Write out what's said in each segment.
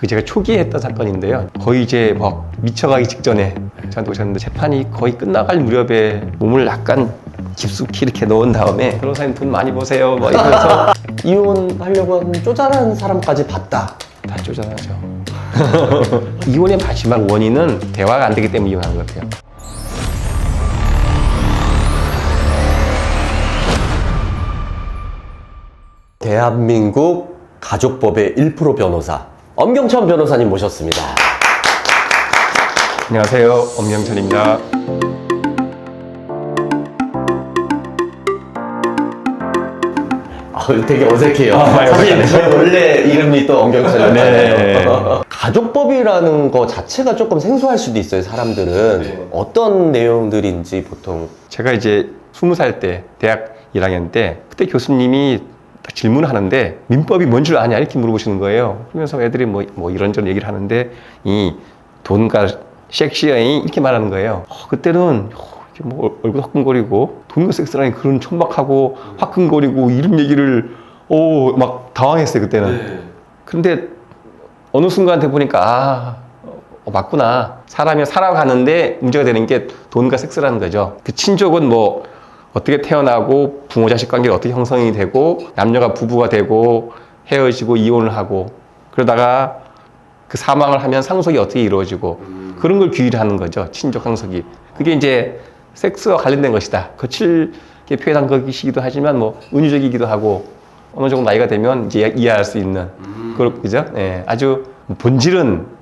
그 제가 초기에 했던 사건인데요. 거의 이제 막 미쳐가기 직전에 저한테 오셨는데 재판이 거의 끝나갈 무렵에 몸을 약간 깊숙이 이렇게 넣은 다음에 변호사님 돈 많이 버세요 뭐 이러면서 이혼하려고 하는 쪼잔한 사람까지 봤다. 다 쪼잔하죠. 이혼의 마지막 원인은 대화가 안 되기 때문에 이혼하는 것 같아요. 대한민국 가족법의 1% 변호사 엄경천 변호사님 모셨습니다. 안녕하세요, 엄경천입니다. 되게 어색해요. 사실 저희 원래 이름이 또 엄경천이잖아요. 가족법이라는 거 자체가 조금 생소할 수도 있어요. 사람들은 어떤 내용들인지 보통. 제가 이제 20살 때 대학 1학년 때 그때 교수님이 딱 질문을 하는데 민법이 뭔 줄 아냐 이렇게 물어보시는 거예요. 그러면서 애들이 뭐 이런저런 얘기를 하는데 이 돈과 섹시여잉 이렇게 말하는 거예요. 그때는 이렇게 뭐 얼굴 화끈거리고 돈과 섹스라니 그런 천박하고 화끈거리고 이런 얘기를 막 당황했어요 그때는. 그런데 어느 순간 돼 보니까 맞구나. 사람이 살아가는데 문제가 되는 게 돈과 섹스라는 거죠. 그 친족은 뭐 어떻게 태어나고 부모 자식 관계가 어떻게 형성이 되고 남녀가 부부가 되고 헤어지고 이혼을 하고 그러다가 그 사망을 하면 상속이 어떻게 이루어지고 그런 걸 규율하는 거죠. 친족 상속이. 그게 이제 섹스와 관련된 것이다. 거칠게 표현한 것이기도 하지만 뭐 은유적이기도 하고 어느 정도 나이가 되면 이제 이해할 수 있는 그죠? 예, 아주 본질은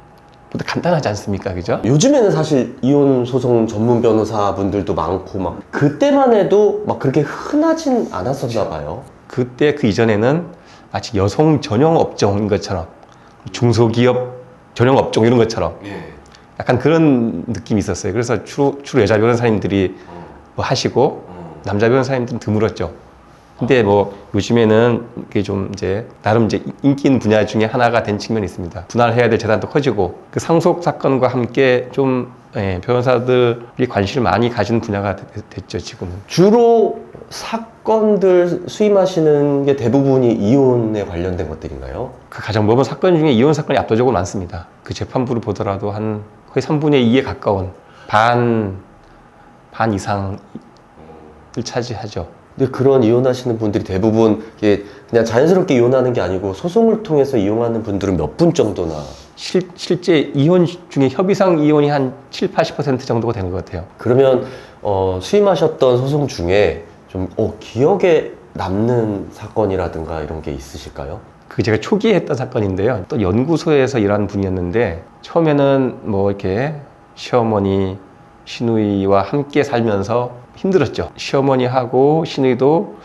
보다 간단하지 않습니까? 그죠? 요즘에는 사실 이혼 소송 전문 변호사분들도 많고 막 그때만 해도 막 그렇게 흔하진 않았었나 봐요. 그때 그 이전에는 마치 여성 전용 업종인 것처럼 중소기업 전용 업종 이런 것처럼 약간 그런 느낌이 있었어요. 그래서 주로 여자 변호사님들이 뭐 하시고 남자 변호사님들은 드물었죠. 근데 뭐 요즘에는 이게 좀 이제 나름 이제 인기 있는 분야 중에 하나가 된 측면이 있습니다. 분할해야 될 재산도 커지고 그 상속 사건과 함께 좀 변호사들이 관심을 많이 가진 분야가 됐죠 지금은. 주로 사건들 수임하시는 게 대부분이 이혼에 관련된 것들인가요? 그 가정법원 사건 중에 이혼 사건이 압도적으로 많습니다. 그 재판부를 보더라도 한 거의 3분의 2에 가까운 반 이상을 차지하죠. 근데 그런 이혼하시는 분들이 대부분 이게 그냥 자연스럽게 이혼하는 게 아니고 소송을 통해서 이혼하는 분들은 몇 분 정도나? 실제 이혼 중에 협의상 이혼이 한 70-80% 정도가 되는 것 같아요. 그러면 수임하셨던 소송 중에 좀 기억에 남는 사건이라든가 이런 게 있으실까요? 그 제가 초기에 했던 사건인데요. 또 연구소에서 일하는 분이었는데 처음에는 뭐 이렇게 시어머니, 시누이와 함께 살면서 힘들었죠. 시어머니하고 시누이도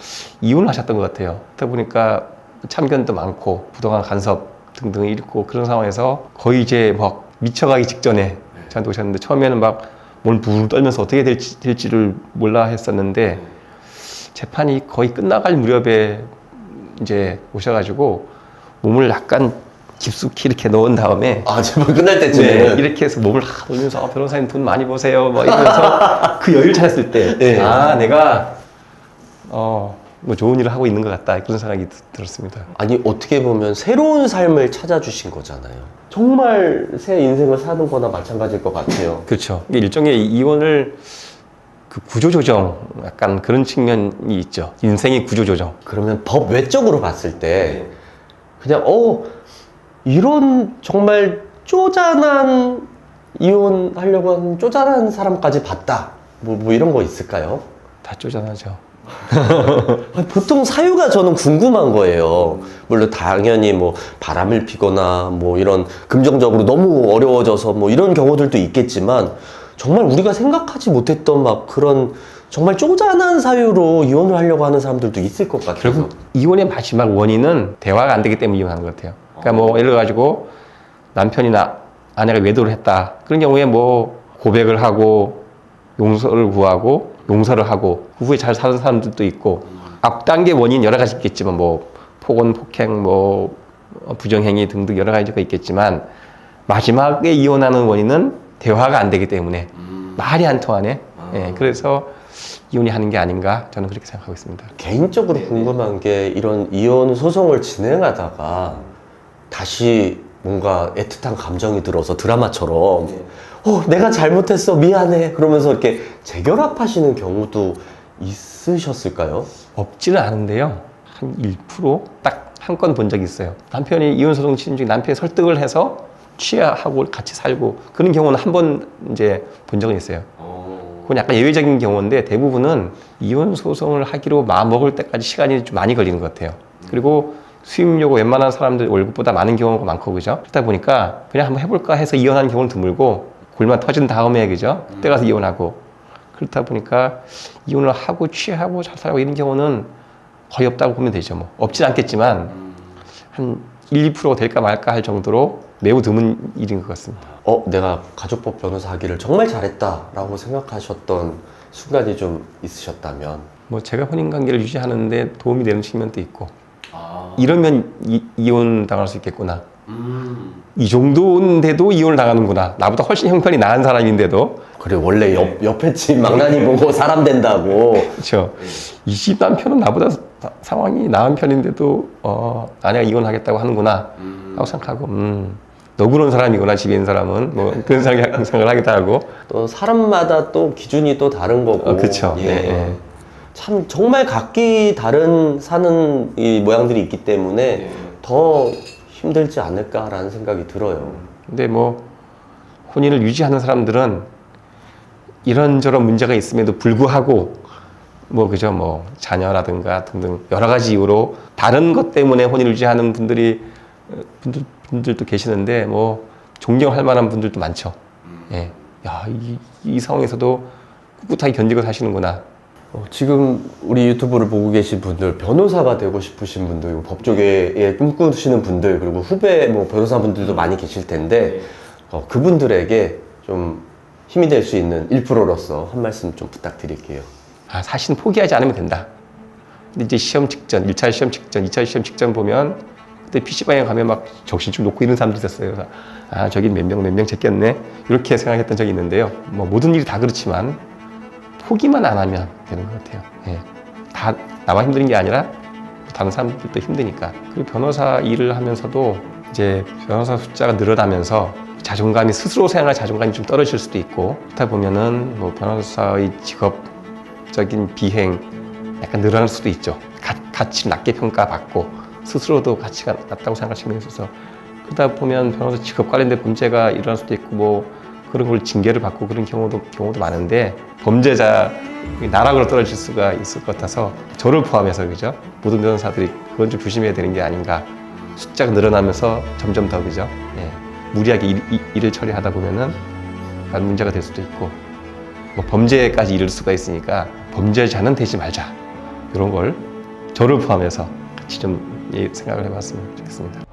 이혼을 하셨던 것 같아요. 그러다 보니까 참견도 많고 부동산 간섭 등등 잃고 그런 상황에서 거의 이제 막 미쳐가기 직전에 저한테 오셨는데 처음에는 막 몸을 부르르 떨면서 어떻게 될지를 몰라 했었는데 재판이 거의 끝나갈 무렵에 이제 오셔가지고 몸을 약간 깊숙이 이렇게 넣은 다음에 재판 끝날 때쯤에는 이렇게 해서 몸을 돌면서 변호사님 돈 많이 버세요 뭐 이러면서 그 여유를 찾았을 때 내가 뭐 좋은 일을 하고 있는 것 같다 그런 생각이 들었습니다. 아니 어떻게 보면 새로운 삶을 찾아주신 거잖아요. 정말 새 인생을 사는 거나 마찬가지일 것 같아요. 그렇죠. 이게 일종의 이혼을 그 구조조정 약간 그런 측면이 있죠. 인생의 구조조정. 그러면 법 외적으로 봤을 때 그냥 이런 정말 쪼잔한 이혼하려고 하는 쪼잔한 사람까지 봤다 뭐 이런 거 있을까요? 다 쪼잔하죠. 보통 사유가 저는 궁금한 거예요. 물론 당연히 뭐 바람을 피거나 뭐 이런 금전적으로 너무 어려워져서 뭐 이런 경우들도 있겠지만 정말 우리가 생각하지 못했던 막 그런 정말 쪼잔한 사유로 이혼을 하려고 하는 사람들도 있을 것 같아요. 결국 이혼의 마지막 원인은 대화가 안 되기 때문에 이혼하는 것 같아요. 그러니까 뭐 예를 들어가지고 남편이나 아내가 외도를 했다. 그런 경우에 뭐 고백을 하고 용서를 구하고 용서를 하고 그 후에 잘 사는 사람들도 있고 앞단계 원인 여러 가지 있겠지만 뭐 폭언, 폭행, 뭐 부정행위 등등 여러 가지가 있겠지만 마지막에 이혼하는 원인은 대화가 안 되기 때문에 말이 안 통하네. 그래서 이혼이 하는 게 아닌가 저는 그렇게 생각하고 있습니다. 개인적으로 궁금한 게 이런 이혼 소송을 진행하다가 다시 뭔가 애틋한 감정이 들어서 드라마처럼 내가 잘못했어 미안해 그러면서 이렇게 재결합하시는 경우도 있으셨을까요? 없지는 않은데요. 한 1%딱 한 건 본 적이 있어요. 남편이 이혼 소송 치는 중에 남편이 설득을 해서 취하하고 같이 살고 그런 경우는 한 번 이제 본 적은 있어요. 그건 약간 예외적인 경우인데 대부분은 이혼 소송을 하기로 마음 먹을 때까지 시간이 좀 많이 걸리는 것 같아요. 그리고 수임료가 웬만한 사람들 월급보다 많은 경우가 많고 그죠? 그러다 보니까 그냥 한번 해볼까 해서 이혼하는 경우는 드물고 골만 터진 다음에 그죠? 그때 가서 이혼하고 그렇다 보니까 이혼을 하고 취하고 잘 살고 이런 경우는 거의 없다고 보면 되죠. 뭐 없진 않겠지만 한 1, 2%가 될까 말까 할 정도로 매우 드문 일인 것 같습니다. 내가 가족법 변호사 하기를 정말 잘했다라고 생각하셨던 순간이 좀 있으셨다면 뭐 제가 혼인 관계를 유지하는데 도움이 되는 측면도 있고 이러면 이혼 당할 수 있겠구나. 이 정도인데도 이혼을 당하는구나. 나보다 훨씬 형편이 나은 사람인데도 그래 원래 옆에 집 망나니 보고 사람 된다고. 그렇죠. 이 집 남편은 나보다 상황이 나은 편인데도 아내가 이혼하겠다고 하는구나 하고 생각하고 너 그런 사람이구나 집에 있는 사람은 뭐 그런 생각을 하기도 하고 또 사람마다 또 기준이 또 다른 거고. 그렇죠. 예. 네. 참 정말 각기 다른 사는 이 모양들이 있기 때문에 더 힘들지 않을까라는 생각이 들어요. 근데 뭐 혼인을 유지하는 사람들은 이런저런 문제가 있음에도 불구하고 뭐 그죠 뭐 자녀라든가 등등 여러 가지 이유로 다른 것 때문에 혼인을 유지하는 분들도 계시는데 뭐 존경할 만한 분들도 많죠. 예. 야, 이 상황에서도 꿋꿋하게 견디고 사시는구나. 지금 우리 유튜브를 보고 계신 분들, 변호사가 되고 싶으신 분들, 법조계에 꿈꾸시는 분들, 그리고 후배 뭐 변호사분들도 많이 계실 텐데, 그분들에게 좀 힘이 될 수 있는 1%로서 한 말씀 좀 부탁드릴게요. 사실은 포기하지 않으면 된다. 근데 이제 시험 직전, 1차 시험 직전, 2차 시험 직전 보면 그때 PC방에 가면 막 정신줄 놓고 있는 사람도 있었어요. 그래서 저긴 몇 명 제꼈네. 이렇게 생각했던 적이 있는데요. 뭐 모든 일이 다 그렇지만 포기만 안 하면 되는 것 같아요. 예. 다 나만 힘든 게 아니라 다른 사람들도 힘드니까. 그리고 변호사 일을 하면서도 이제 변호사 숫자가 늘어나면서 자존감이 스스로 생각할 자존감이 좀 떨어질 수도 있고 그렇다 보면은 뭐 변호사의 직업적인 비행 약간 늘어날 수도 있죠. 가치를 낮게 평가받고 스스로도 가치가 낮다고 생각할 측면이 있어서 그러다 보면 변호사 직업 관련된 범죄가 일어날 수도 있고 뭐 그런 걸 징계를 받고 그런 경우도 많은데 범죄자 나락으로 떨어질 수가 있을 것 같아서 저를 포함해서 그죠 모든 변호사들이 그건 좀 조심해야 되는 게 아닌가. 숫자가 늘어나면서 점점 더 그죠 무리하게 일을 처리하다 보면은 문제가 될 수도 있고 뭐 범죄까지 이를 수가 있으니까 범죄자는 되지 말자 이런 걸 저를 포함해서 같이 좀 생각을 해봤으면 좋겠습니다.